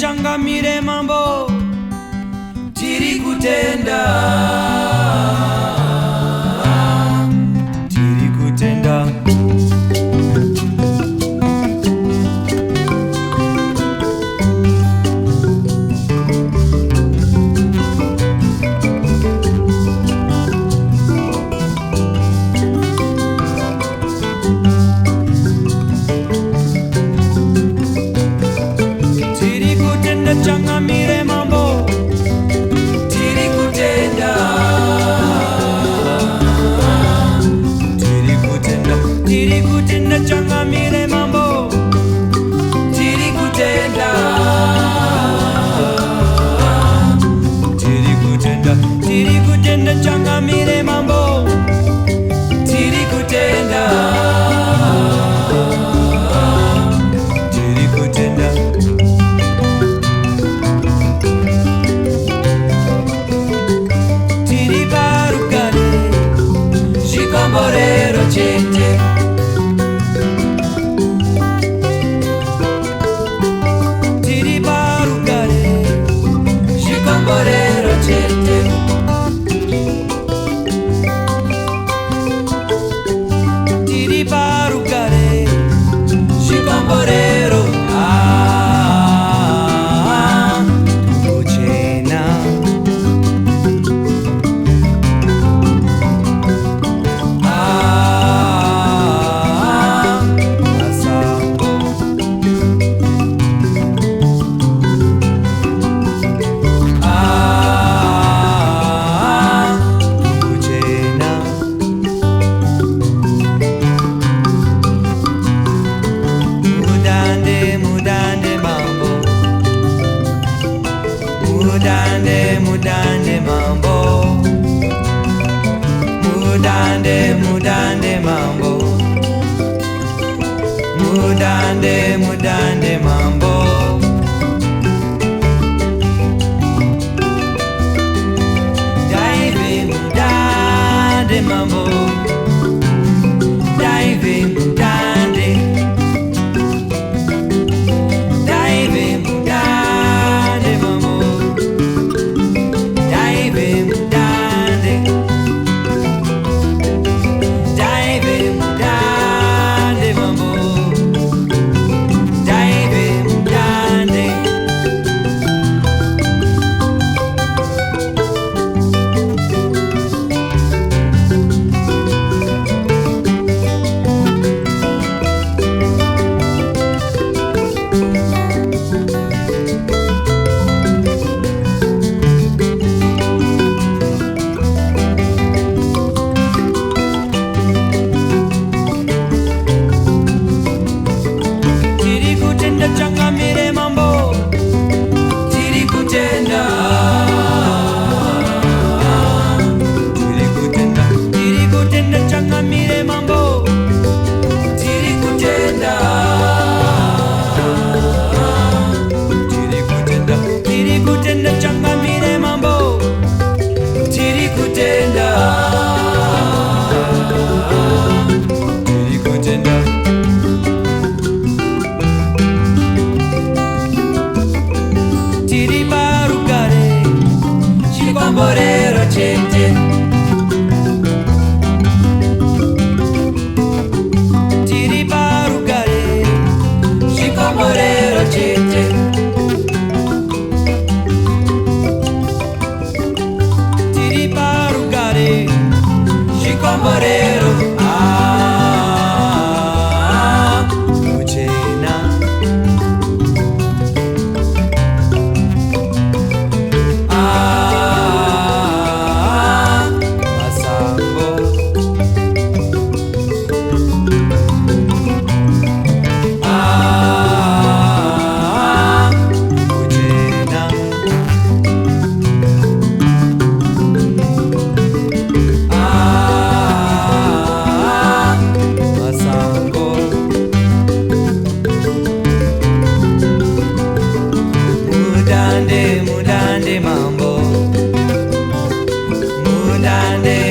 changamire mambo tiri kutenda, tiri kutenda. Changamire mambo tiri kutenda, tiri kutenda, tiri kutenda. Changamire mambo tiri kutenda, tiri kutenda, tiri kutenda. Changamire mambo tiri kutenda, tiri kutenda. Shikomborero chete, tiri barugare. Shikomborero chete, tiri barugare. Shikomborero uchena. Mudande, mudande mambo, mudande, mudande mambo, mudande, mudande mambo. Daive mudande mambo, daive mudande, daive mudande mambo. Changamire mambo tiri kutenda, tiri kutenda, tiri kutenda. Changamire mambo tiri kutenda, tiri kutenda, tiri kutenda. Changamire mambo tiri kutenda, tiri kutenda. Tiri barugare, shikomborero chete, tiri barugare, shikomborero chete, tiri barugare, shikomborero uchena. Mudande, mudande mambo, mudande.